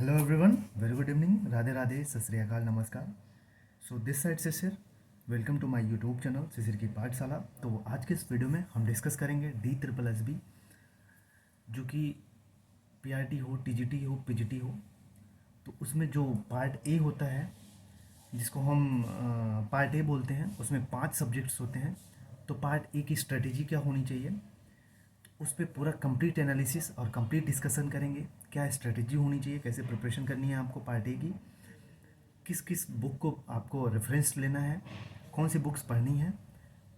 Hello everyone, very good evening, Radhe Radhe, Sat Shri Akal, नमस्कार। So this side Shishir, welcome to my YouTube channel Shishir की पाठशाला। तो आज के इस वीडियो में हम डिस्कस करेंगे D SSB, जो कि पीआरटी हो, टीजीटी हो, पीजीटी हो। तो उसमें जो पार्ट ए होता है, जिसको हम पार्ट ए बोलते हैं, उसमें 5 सब्जेक्ट्स होते हैं। तो पार्ट ए की स्ट्रेटेजी क्या होनी चाहिए, उस पर पूरा कंप्लीट एनालिसिस और कंप्लीट डिस्कशन करेंगे। क्या स्ट्रेटेजी होनी चाहिए, कैसे प्रिपरेशन करनी है आपको पार्ट ए की, किस किस बुक को आपको रेफरेंस लेना है, कौन सी बुक्स पढ़नी है।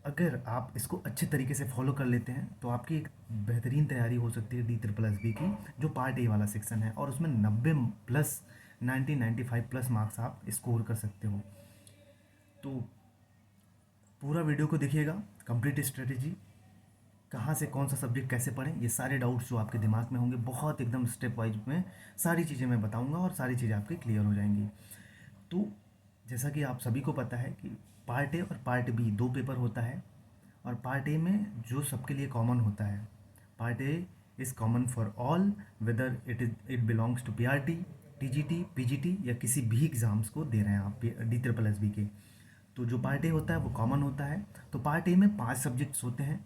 अगर आप इसको अच्छे तरीके से फॉलो कर लेते हैं तो आपकी एक बेहतरीन तैयारी हो सकती है D SSB की, जो पार्ट ए वाला सेक्शन है, और उसमें 90 प्लस 95 प्लस मार्क्स आप स्कोर कर सकते हो। तो पूरा वीडियो को देखिएगा, कंप्लीट स्ट्रेटेजी, कहाँ से कौन सा सब्जेक्ट कैसे पढ़ें, ये सारे डाउट्स जो आपके दिमाग में होंगे, बहुत एकदम स्टेप वाइज में सारी चीज़ें मैं बताऊंगा और सारी चीज़ें आपकी क्लियर हो जाएंगी। तो जैसा कि आप सभी को पता है कि पार्ट ए और पार्ट बी 2 पेपर होता है, और पार्ट ए में जो सबके लिए कॉमन होता है, part A is common for all, whether it belongs to PRT, TGT, PGT या किसी भी एग्ज़ाम्स को दे रहे हैं आप D SSB के। तो जो पार्ट ए होता है वो कॉमन होता है। तो पार्ट ए में 5 सब्जेक्ट्स होते हैं,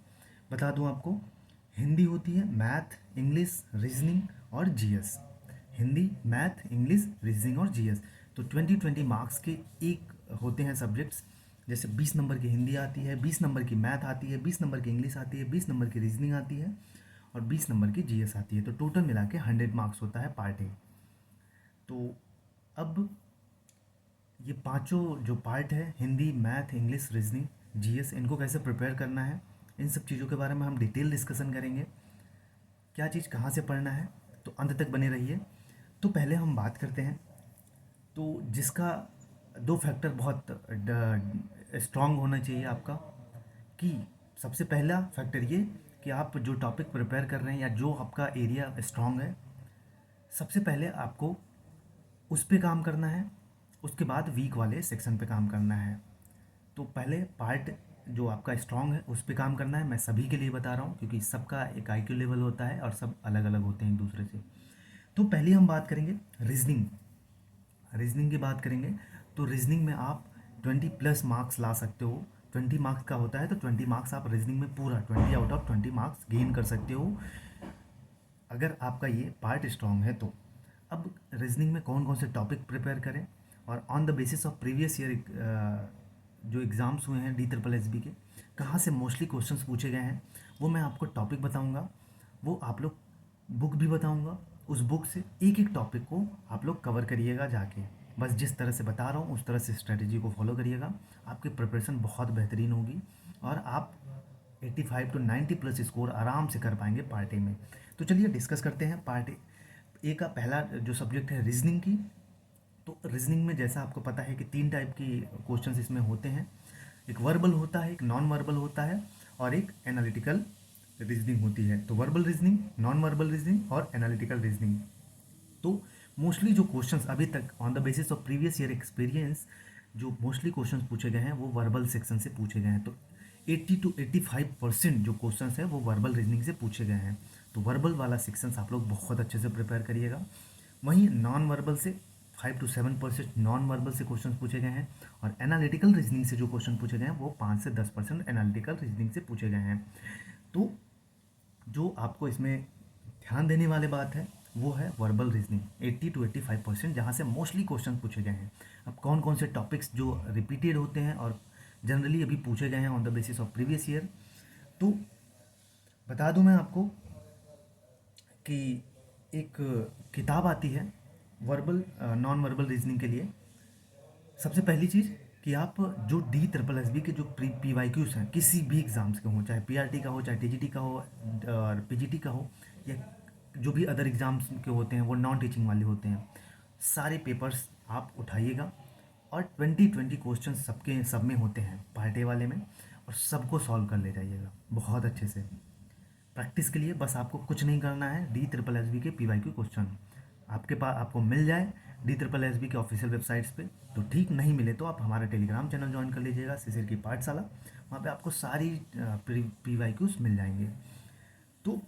बता दूं आपको। हिंदी होती है, मैथ, इंग्लिश, रीजनिंग और GS. Hindi, math, English, reasoning और जीएस। तो 20-20 मार्क्स के एक होते हैं सब्जेक्ट्स। जैसे 20 नंबर की हिंदी आती है, 20 नंबर की मैथ आती है, 20 नंबर की इंग्लिश आती है, 20 नंबर की रीजनिंग आती है और 20 नंबर की जीएस आती है। तो टोटल मिला के 100 मार्क्स होता है पार्ट ए। तो अब ये पांचों जो पार्ट है, Hindi, math, English, reasoning, GS, इनको कैसे प्रिपेयर करना है, इन सब चीज़ों के बारे में हम डिटेल डिस्कशन करेंगे। क्या चीज़ कहाँ से पढ़ना है, तो अंत तक बने रहिए। तो पहले हम बात करते हैं, तो जिसका 2 फैक्टर बहुत स्ट्रांग होना चाहिए आपका, कि सबसे पहला फैक्टर ये कि आप जो टॉपिक प्रिपेयर कर रहे हैं या जो आपका एरिया स्ट्रांग है, सबसे पहले आपको उस पे काम करना है, उसके बाद वीक वाले सेक्शन पे काम करना है। तो पहले पार्ट जो आपका स्ट्रांग है उस पे काम करना है। मैं सभी के लिए बता रहा हूँ क्योंकि सबका एक आईक्यू लेवल होता है और सब अलग अलग होते हैं एक दूसरे से। तो पहले हम बात करेंगे रीजनिंग। रीजनिंग की बात करेंगे तो रीजनिंग में आप 20 प्लस मार्क्स ला सकते हो। 20 मार्क्स का होता है, तो 20 मार्क्स आप रीजनिंग में पूरा 20 आउट ऑफ 20 मार्क्स गेन कर सकते हो, अगर आपका ये पार्ट स्ट्रांग है तो। अब रीजनिंग में कौन कौन से टॉपिक प्रिपेयर करें, और on the basis of previous year जो एग्ज़ाम्स हुए हैं D SSB के, कहाँ से मोस्टली क्वेश्चंस पूछे गए हैं, वो मैं आपको टॉपिक बताऊंगा। वो आप लोग बुक भी बताऊंगा, उस बुक से एक एक टॉपिक को आप लोग कवर करिएगा जाके। बस जिस तरह से बता रहा हूँ उस तरह से स्ट्रेटजी को फॉलो करिएगा, आपकी प्रिपरेशन बहुत बेहतरीन होगी और आप 85 to 90 प्लस स्कोर आराम से कर पाएंगे पार्ट ए में। तो चलिए डिस्कस करते हैं पार्ट ए का पहला जो सब्जेक्ट है रीजनिंग की। तो रीजनिंग में जैसा आपको पता है कि 3 टाइप की क्वेश्चंस इसमें होते हैं। एक वर्बल होता है, एक नॉन वर्बल होता है और एक एनालिटिकल रीजनिंग होती है। तो verbal reasoning, non verbal reasoning और एनालिटिकल रीजनिंग। तो मोस्टली जो क्वेश्चंस अभी तक on the basis of previous year experience जो मोस्टली क्वेश्चंस पूछे गए हैं वो वर्बल सेक्शन से पूछे गए हैं। तो 80 to 85% जो क्वेश्चंस हैं वो वर्बल रीजनिंग से पूछे गए हैं। तो वर्बल वाला सेक्शंस आप लोग बहुत अच्छे से प्रिपेयर करिएगा। वहीं नॉन वर्बल से 5 to 7% नॉन वर्बल से क्वेश्चन पूछे गए हैं, और एनालिटिकल रीजनिंग से जो क्वेश्चन पूछे गए हैं वो 5 से 10% एनालिटिकल रीजनिंग से पूछे गए हैं। तो जो आपको इसमें ध्यान देने वाली बात है वो है वर्बल रीजनिंग, 80 to 85%, जहाँ से मोस्टली क्वेश्चन पूछे गए हैं। अब कौन कौन से टॉपिक्स जो रिपीटेड होते हैं और जनरली अभी पूछे गए हैं on the basis of previous year, तो बता दूं मैं आपको कि एक किताब आती है वर्बल नॉन वर्बल रीजनिंग के लिए। सबसे पहली चीज़ कि आप जो D SSB के जो PYQs हैं किसी भी एग्ज़ाम्स के हों, चाहे पीआरटी का हो, चाहे टीजीटी का हो और पीजीटी का हो, या जो भी अदर एग्ज़ाम्स के होते हैं वो नॉन टीचिंग वाले होते हैं, सारे पेपर्स आप उठाइएगा और 20-20 क्वेश्चन सब में होते हैं पार्ट ए वाले में, और सबको सॉल्व कर ले जाइएगा बहुत अच्छे से। प्रैक्टिस के लिए बस आपको कुछ नहीं करना है, D SSB के PYQ क्वेश्चन आपके पास आपको मिल जाए D SSB के ऑफिशियल वेबसाइट्स पे तो ठीक, नहीं मिले तो आप हमारा टेलीग्राम चैनल ज्वाइन कर लीजिएगा, शिशिर की पाठशाला। वहाँ पे आपको सारी PYQs मिल जाएंगे। तो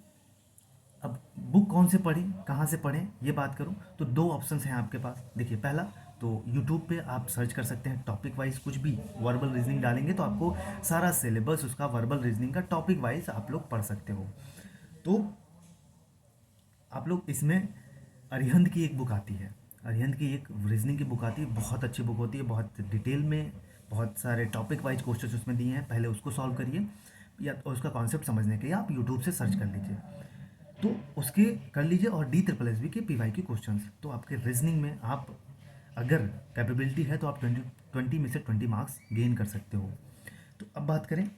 अब बुक कौन से पढ़ें, कहाँ से पढ़ें, ये बात करूँ तो दो ऑप्शंस हैं आपके पास। देखिए, पहला तो यूट्यूब पे आप सर्च कर सकते हैं टॉपिक वाइज, कुछ भी वर्बल रीजनिंग डालेंगे तो आपको सारा सिलेबस उसका वर्बल रीजनिंग का टॉपिक वाइज आप लोग पढ़ सकते हो। तो आप लोग इसमें अरिहंत की एक बुक आती है, अरिहंत की एक रीजनिंग की बुक आती है, बहुत अच्छी बुक होती है, बहुत डिटेल में बहुत सारे टॉपिक वाइज क्वेश्चन उसमें दिए हैं, पहले उसको सॉल्व करिए, या तो उसका कॉन्सेप्ट समझने के लिए आप यूट्यूब से सर्च कर लीजिए, तो उसके कर लीजिए। और डी ट्रिपल एस बी के पी वाई क्यू क्वेश्चन, तो आपके रीजनिंग में आप अगर कैपेबिलिटी है तो आप 20 में से 20 मार्क्स गेन कर सकते हो। तो अब बात करें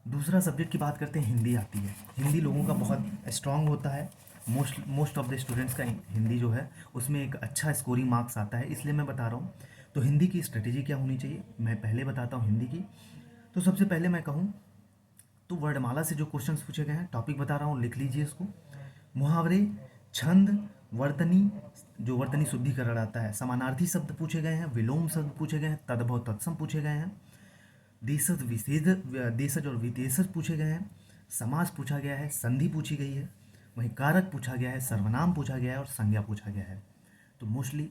दूसरा सब्जेक्ट की, बात करते हैं हिंदी आती है। हिंदी लोगों का बहुत स्ट्रांग होता है, मोस्ट ऑफ द स्टूडेंट्स का हिंदी जो है उसमें एक अच्छा स्कोरिंग मार्क्स आता है, इसलिए मैं बता रहा हूँ। तो हिंदी की स्ट्रेटेजी क्या होनी चाहिए मैं पहले बताता हूँ हिंदी की। तो सबसे पहले मैं कहूँ तो वर्णमाला से जो क्वेश्चंस पूछे गए हैं, टॉपिक बता रहा हूँ, लिख लीजिए इसको। मुहावरे, छंद, वर्तनी, जो वर्तनी शुद्धिकरण आता है, समानार्थी शब्द पूछे गए हैं, विलोम शब्द पूछे गए हैं, तद्भव तत्सम पूछे गए हैं, देशज विशेष, देशज और विदेशज पूछे गए हैं, समास पूछा गया है, संधि पूछी गई है, वहीं कारक पूछा गया है, सर्वनाम पूछा गया है और संज्ञा पूछा गया है। तो मोस्टली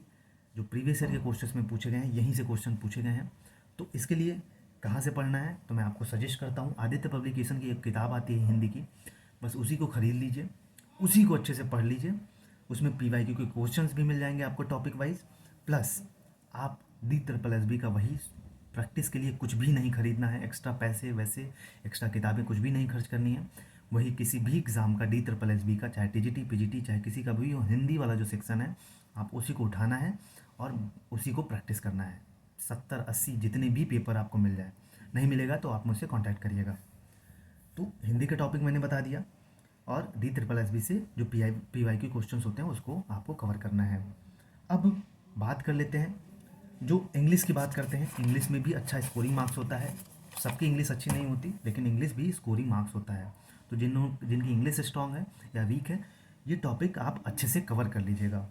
जो प्रीवियस ईयर के क्वेश्चंस में पूछे गए हैं यहीं से क्वेश्चन पूछे गए हैं। तो इसके लिए कहाँ से पढ़ना है तो मैं आपको सजेस्ट करता हूँ, आदित्य पब्लिकेशन की एक किताब आती है हिंदी की, बस उसी को ख़रीद लीजिए, उसी को अच्छे से पढ़ लीजिए। उसमें पी वाई क्यू के क्वेश्चंस भी मिल जाएंगे आपको टॉपिक वाइज, प्लस आप डी ट्रिपल एस बी का वही प्रैक्टिस के लिए कुछ भी नहीं खरीदना है, एक्स्ट्रा पैसे वैसे एक्स्ट्रा किताबें कुछ भी नहीं खर्च करनी है। वही किसी भी एग्ज़ाम का डी ट्रिपल एस बी का, चाहे T G T P G T चाहे किसी का भी हो, हिंदी वाला जो सेक्शन है आप उसी को उठाना है और उसी को प्रैक्टिस करना है। 70-80 जितने भी पेपर आपको मिल जाए, नहीं मिलेगा तो आप मुझसे कांटेक्ट करिएगा। तो हिंदी के टॉपिक मैंने बता दिया, और डी ट्रिपल एस बी से जो पी वाई क्यू क्वेश्चन होते हैं उसको आपको कवर करना है। अब बात कर लेते हैं, जो इंग्लिश की बात करते हैं, इंग्लिश में भी अच्छा स्कोरिंग मार्क्स होता है। सबकी इंग्लिश अच्छी नहीं होती लेकिन इंग्लिश भी स्कोरिंग मार्क्स होता है। तो जिनकी इंग्लिश स्ट्रांग है या वीक है, ये टॉपिक आप अच्छे से कवर कर लीजिएगा।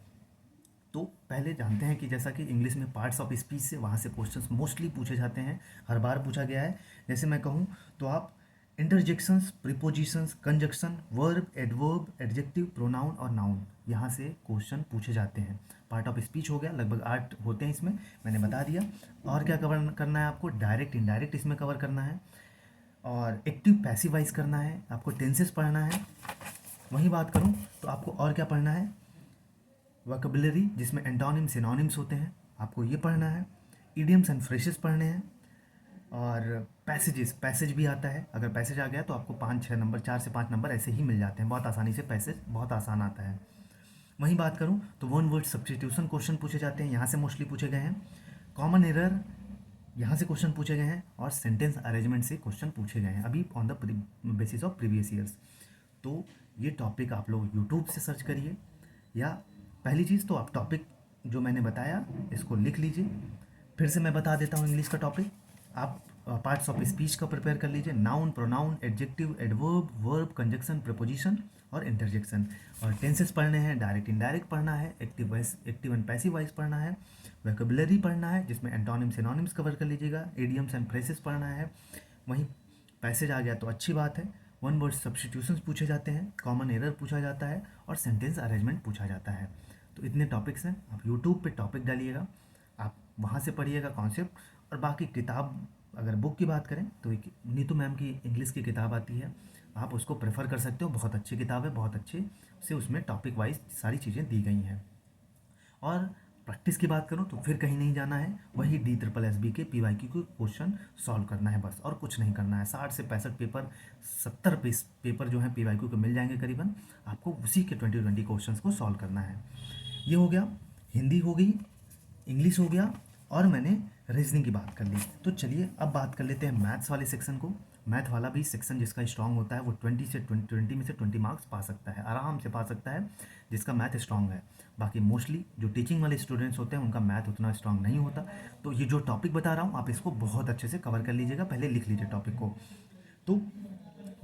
तो पहले जानते हैं कि जैसा कि इंग्लिश में पार्ट्स ऑफ स्पीच से वहाँ से क्वेश्चंस मोस्टली पूछे जाते हैं, हर बार पूछा गया है। जैसे मैं कहूँ तो आप interjections, prepositions, conjunction, verb, adverb, adjective, pronoun और नाउन, यहाँ से क्वेश्चन पूछे जाते हैं। पार्ट ऑफ स्पीच हो गया, लगभग 8 होते हैं इसमें, मैंने बता दिया। और क्या कवर करना है आपको, डायरेक्ट इनडायरेक्ट इसमें कवर करना है, और एक्टिव पैसिव वाइज करना है, आपको टेंसेस पढ़ना है। वहीं बात करूँ तो आपको और क्या पढ़ना है, वोकेबुलरी जिसमें एंटोनिम सिनोनिम्स होते हैं, आपको ये पढ़ना है। इडियम्स एंड फ्रेजेस पढ़ने हैं, और पैसेज भी आता है। अगर पैसेज आ गया तो आपको 5-6 नंबर, 4 से 5 नंबर ऐसे ही मिल जाते हैं बहुत आसानी से, पैसेज बहुत आसान आता है। वहीं बात करूँ तो वन वर्ड सब्स्टिट्यूशन क्वेश्चन पूछे जाते हैं, यहाँ से मोस्टली पूछे गए हैं। कॉमन एरर, यहाँ से क्वेश्चन पूछे गए हैं, और सेंटेंस अरेंजमेंट से क्वेश्चन पूछे गए हैं अभी on the basis of previous years. तो ये टॉपिक आप लोग यूट्यूब से सर्च करिए, या पहली चीज़ तो आप टॉपिक जो मैंने बताया इसको लिख लीजिए। फिर से मैं बता देता हूँ इंग्लिश का टॉपिक, आप पार्ट्स ऑफ स्पीच का प्रिपेयर कर लीजिए, noun, pronoun, adjective, adverb, verb, conjunction, preposition और इंटरजेक्शन। और टेंसेस पढ़ने हैं, डायरेक्ट इनडायरेक्ट पढ़ना है, एक्टिव एंड पैसिव वाइज पढ़ना है, वोकैबुलरी पढ़ना है जिसमें एंटोनिम सिनोनिम्स कवर कर लीजिएगा, इडियम्स एंड फ्रेजेस पढ़ना है। वहीं पैसेज आ गया तो अच्छी बात है, वन वर्ड सब्स्टिट्यूशंस पूछे जाते हैं, कॉमन एरर पूछा जाता है, और सेंटेंस अरेंजमेंट पूछा जाता है। तो इतने टॉपिक्स हैं, आप यूट्यूब पे टॉपिक डालिएगा, आप वहाँ से पढ़िएगा कॉन्सेप्ट। और बाकी किताब, अगर बुक की बात करें तो एक नीतू मैम की इंग्लिश की किताब आती है, आप उसको प्रेफर कर सकते हो, बहुत अच्छी किताब है, बहुत अच्छे से उसमें टॉपिक वाइज सारी चीज़ें दी गई हैं। और प्रैक्टिस की बात करूँ तो फिर कहीं नहीं जाना है, वही डी ट्रिपल एस बी के पी वाई क्यू को क्वेश्चन सॉल्व करना है बस, और कुछ नहीं करना है। 60 से 65 पेपर, 70 पेपर जो है पी वाई क्यू के मिल जाएंगे करीबन, आपको उसी के 20 क्वेश्चन को सॉल्व करना है। ये हो गया, हिंदी हो गई, इंग्लिश हो गया, और मैंने रीजनिंग की बात कर ली। तो चलिए अब बात कर लेते हैं मैथ्स वाले सेक्शन को। मैथ वाला भी सेक्शन जिसका स्ट्रांग होता है वो 20 में से 20 मार्क्स पा सकता है, आराम से पा सकता है जिसका मैथ स्ट्रांग है। बाकी मोस्टली जो टीचिंग वाले स्टूडेंट्स होते हैं उनका मैथ उतना स्ट्रांग नहीं होता। तो ये जो टॉपिक बता रहा हूँ आप इसको बहुत अच्छे से कवर कर लीजिएगा, पहले लिख लीजिए टॉपिक को। तो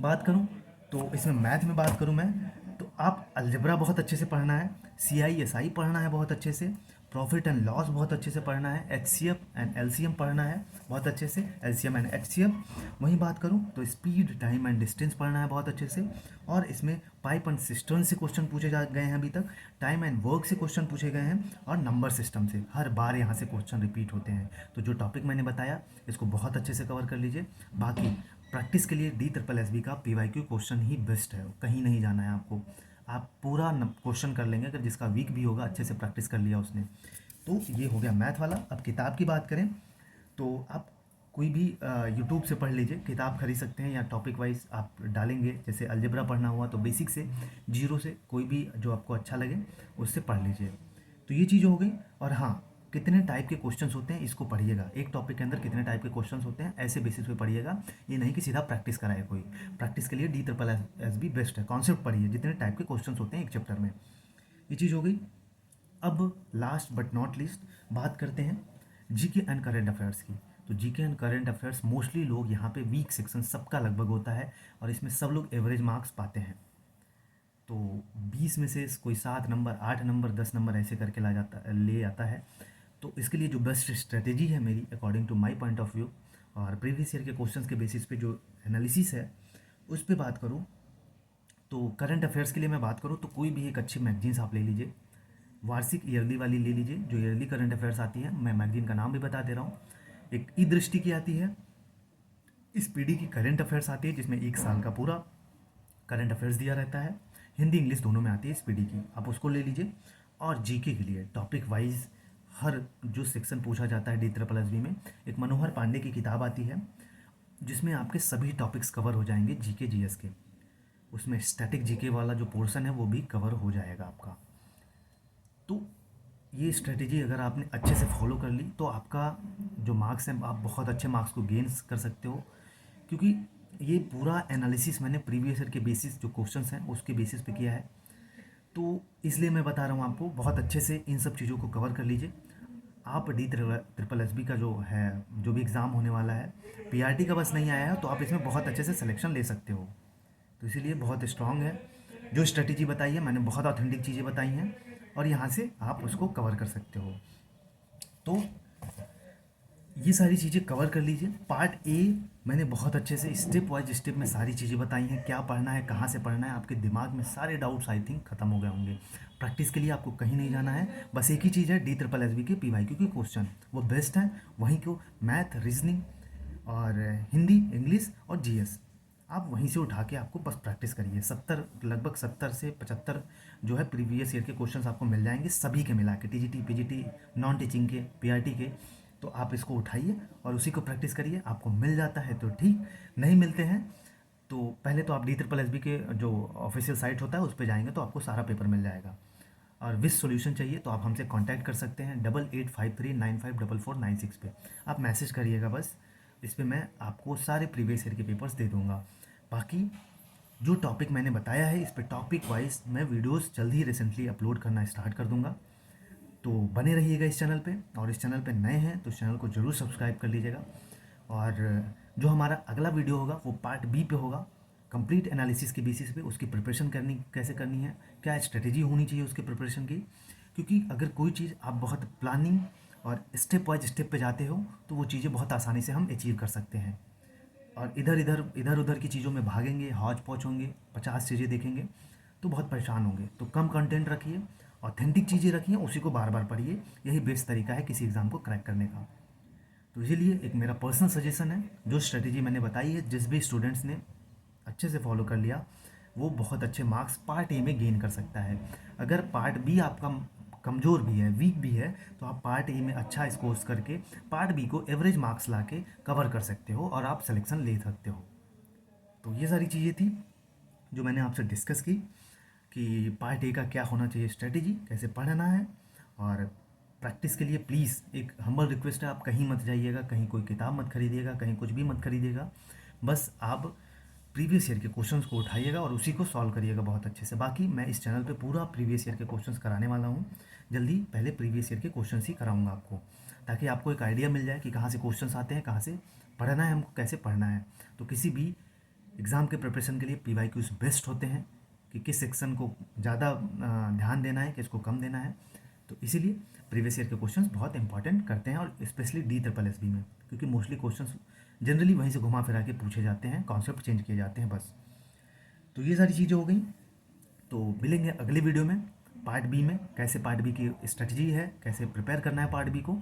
बात करूँ तो इसमें मैथ में बात करूँ मैं, तो आप अलजेब्रा बहुत अच्छे से पढ़ना है, CI SI पढ़ना है बहुत अच्छे से, प्रॉफिट एंड लॉस बहुत अच्छे से पढ़ना है, एचसीएफ एंड एलसीएम पढ़ना है बहुत अच्छे से, एलसीएम एंड एचसीएफ। वहीं बात करूं तो स्पीड, टाइम एंड डिस्टेंस पढ़ना है बहुत अच्छे से। और इसमें पाइप एंड सिस्टम से क्वेश्चन पूछे जा गए हैं अभी तक, टाइम एंड वर्क से क्वेश्चन पूछे गए हैं, और नंबर सिस्टम से हर बार यहाँ से क्वेश्चन रिपीट होते हैं। तो जो टॉपिक मैंने बताया इसको बहुत अच्छे से कवर कर लीजिए। बाकी प्रैक्टिस के लिए DSSB का PYQ क्वेश्चन ही बेस्ट है, कहीं नहीं जाना है आपको। आप पूरा क्वेश्चन कर लेंगे अगर जिसका वीक भी होगा, अच्छे से प्रैक्टिस कर लिया उसने। तो ये हो गया मैथ वाला। अब किताब की बात करें तो आप कोई भी यूट्यूब से पढ़ लीजिए, किताब खरीद सकते हैं या टॉपिक वाइज आप डालेंगे। जैसे अलजेब्रा पढ़ना हुआ तो बेसिक से, जीरो से, कोई भी जो आपको अच्छा लगे उससे पढ़ लीजिए। तो ये चीज़ हो गई। और हाँ, कितने टाइप के क्वेश्चंस होते हैं इसको पढ़िएगा, एक टॉपिक के अंदर कितने टाइप के क्वेश्चंस होते हैं ऐसे बेसिस पे पढ़िएगा। ये नहीं कि सीधा प्रैक्टिस कराए कोई। प्रैक्टिस के लिए DSSB बेस्ट है। कॉन्सेप्ट पढ़िए, जितने टाइप के क्वेश्चंस होते हैं एक चैप्टर में। ये चीज़ हो गई। अब लास्ट बट नॉट लीस्ट बात करते हैं जीके एंड करंट अफेयर्स की। तो GK and current affairs mostly लोग यहाँ पे वीक सेक्शन सबका लगभग होता है, और इसमें सब लोग एवरेज मार्क्स पाते हैं। तो 20 में से कोई 7 नंबर, 8 नंबर, 10 नंबर ऐसे करके ले आता है। तो इसके लिए जो बेस्ट स्ट्रेटेजी है मेरी according to my point of view, और प्रीवियस ईयर के क्वेश्चंस के बेसिस पे जो एनालिसिस है उस पर बात करूँ, तो करंट अफेयर्स के लिए मैं बात करूँ तो कोई भी एक अच्छी मैगजीन्स आप ले लीजिए। वार्षिक ईयरली वाली ले लीजिए, जो ईयरली करंट अफेयर्स आती है। मैं मैगजीन का नाम भी बता दे रहा हूँ। एक ई दृष्टि की आती है, स्पीडी की करंट अफेयर्स आती है जिसमें एक साल का पूरा करंट अफेयर्स दिया रहता है। हिंदी इंग्लिश दोनों में आती है स्पीडी की, आप उसको ले लीजिए। और जीके के लिए टॉपिक वाइज हर जो सेक्शन पूछा जाता है DSSB में, एक मनोहर पांडे की किताब आती है जिसमें आपके सभी टॉपिक्स कवर हो जाएंगे जीके जीएस के। उसमें स्टैटिक जीके वाला जो पोर्शन है वो भी कवर हो जाएगा आपका। तो ये स्ट्रेटेजी अगर आपने अच्छे से फॉलो कर ली तो आपका जो मार्क्स हैं, आप बहुत अच्छे मार्क्स को गेन कर सकते हो। क्योंकि ये पूरा एनालिसिस मैंने प्रीवियस ईयर के बेसिस जो क्वेश्चंस हैं उसके बेसिस पे किया है। तो इसलिए मैं बता रहा हूँ आपको, बहुत अच्छे से इन सब चीज़ों को कवर कर लीजिए। आप DSSB का जो है, जो भी एग्ज़ाम होने वाला है, PRT का बस नहीं आया है तो आप इसमें बहुत अच्छे से सिलेक्शन ले सकते हो। तो इसीलिए बहुत स्ट्रांग है। जो स्ट्रेटेजी बताई है मैंने, बहुत ऑथेंटिक चीज़ें बताई हैं, और यहाँ से आप उसको कवर कर सकते हो। तो ये सारी चीज़ें कवर कर लीजिए। पार्ट ए मैंने बहुत अच्छे से स्टेप वाइज स्टेप में सारी चीज़ें बताई हैं, क्या पढ़ना है, कहाँ से पढ़ना है। आपके दिमाग में सारे डाउट्स आई थिंक ख़त्म हो गए होंगे। प्रैक्टिस के लिए आपको कहीं नहीं जाना है, बस एक ही चीज़ है, DSSB के PYQ के क्वेश्चन वो बेस्ट हैं। वहीं को मैथ, रीजनिंग और हिंदी, इंग्लिश और GS आप वहीं से उठा के आपको बस प्रैक्टिस करिए। 70, लगभग 70 से 75 जो है प्रीवियस ईयर के क्वेश्चंस आपको मिल जाएंगे, सभी के मिला के, TGT, PGT, नॉन टीचिंग के, PRT के। तो आप इसको उठाइए और उसी को प्रैक्टिस करिए। आपको मिल जाता है तो ठीक, नहीं मिलते हैं तो पहले तो आप DSSB के जो ऑफिशियल साइट होता है उस पर जाएंगे तो आपको सारा पेपर मिल जाएगा। और विश सॉल्यूशन चाहिए तो आप हमसे कांटेक्ट कर सकते हैं 8853954496 पे। आप मैसेज करिएगा बस, इस पर मैं आपको सारे प्रीवियस ईयर के पेपर्स दे दूँगा। बाकी जो टॉपिक मैंने बताया है इस पर टॉपिक वाइज मैं वीडियोस जल्द ही रिसेंटली अपलोड करना स्टार्ट कर दूँगा। तो बने रहिएगा इस चैनल पे, और इस चैनल पे नए हैं तो इस चैनल को ज़रूर सब्सक्राइब कर लीजिएगा। और जो हमारा अगला वीडियो होगा वो पार्ट बी पे होगा, कंप्लीट एनालिसिस के बेसिस पे उसकी प्रिपरेशन करनी कैसे करनी है, क्या स्ट्रेटेजी होनी चाहिए उसके प्रिपरेशन की। क्योंकि अगर कोई चीज़ आप बहुत प्लानिंग और स्टेप वाइज स्टेप पे जाते हो तो वो चीज़ें बहुत आसानी से हम अचीव कर सकते हैं। और इधर उधर की चीज़ों में भागेंगे, हौच पौच होंगे, 50 चीज़ें देखेंगे तो बहुत परेशान होंगे। तो कम कंटेंट रखिए, ऑथेंटिक चीज़ें रखिए, उसी को बार बार पढ़िए। यही बेस्ट तरीका है किसी एग्ज़ाम को क्रैक करने का। तो इसीलिए एक मेरा पर्सनल सजेशन है, जो स्ट्रेटेजी मैंने बताई है जिस भी स्टूडेंट्स ने अच्छे से फॉलो कर लिया वो बहुत अच्छे मार्क्स पार्ट ए में गेन कर सकता है। अगर पार्ट बी आपका कमज़ोर भी है, वीक भी है, तो आप पार्ट ए में अच्छा स्कोर्स करके पार्ट बी को एवरेज मार्क्स ला के कवर कर सकते हो और आप सिलेक्शन ले सकते हो। तो ये सारी चीज़ें थी जो मैंने आपसे डिस्कस की कि पार्ट ए का क्या होना चाहिए, स्ट्रेटेजी कैसे पढ़ना है। और प्रैक्टिस के लिए प्लीज़ एक हम्बल रिक्वेस्ट है, आप कहीं मत जाइएगा, कहीं कोई किताब मत खरीदिएगा, कहीं कुछ भी मत खरीदिएगा। बस आप प्रीवियस ईयर के क्वेश्चंस को उठाइएगा और उसी को सॉल्व करिएगा बहुत अच्छे से। बाकी मैं इस चैनल पे पूरा प्रीवियस ईयर के क्वेश्चंस कराने वाला हूँ जल्दी। पहले प्रीवियस ईयर के क्वेश्चंस ही कराऊंगा आपको, ताकि आपको एक आइडिया मिल जाए कि कहाँ से क्वेश्चंस आते हैं, कहाँ से पढ़ना है, हमको कैसे पढ़ना है। तो किसी भी एग्ज़ाम के प्रिपरेशन के लिए PYQs बेस्ट होते हैं कि किस सेक्शन को ज़्यादा ध्यान देना है, किसको कम देना है। तो इसीलिए प्रीवियस ईयर के क्वेश्चंस बहुत इंपॉर्टेंट करते हैं, और specially D triple S B में, क्योंकि मोस्टली क्वेश्चंस जनरली वहीं से घुमा फिरा के पूछे जाते हैं, कॉन्सेप्ट चेंज किए जाते हैं बस। तो ये सारी चीज़ें हो गई। तो मिलेंगे अगले वीडियो में पार्ट बी में, कैसे पार्ट बी की स्ट्रेटजी है, कैसे प्रिपेयर करना है पार्ट बी को।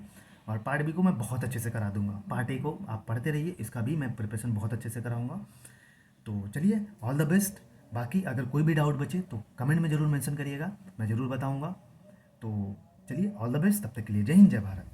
और पार्ट बी को मैं बहुत अच्छे से करा दूंगा, पार्ट ए को आप पढ़ते रहिए, इसका भी मैं प्रिपरेशन बहुत अच्छे से कराऊंगा। तो चलिए, ऑल द बेस्ट। बाकी अगर कोई भी डाउट बचे तो कमेंट में ज़रूर मेंशन करिएगा, मैं ज़रूर बताऊंगा। तो चलिए, ऑल द बेस्ट, तब तक के लिए जय हिंद जय भारत।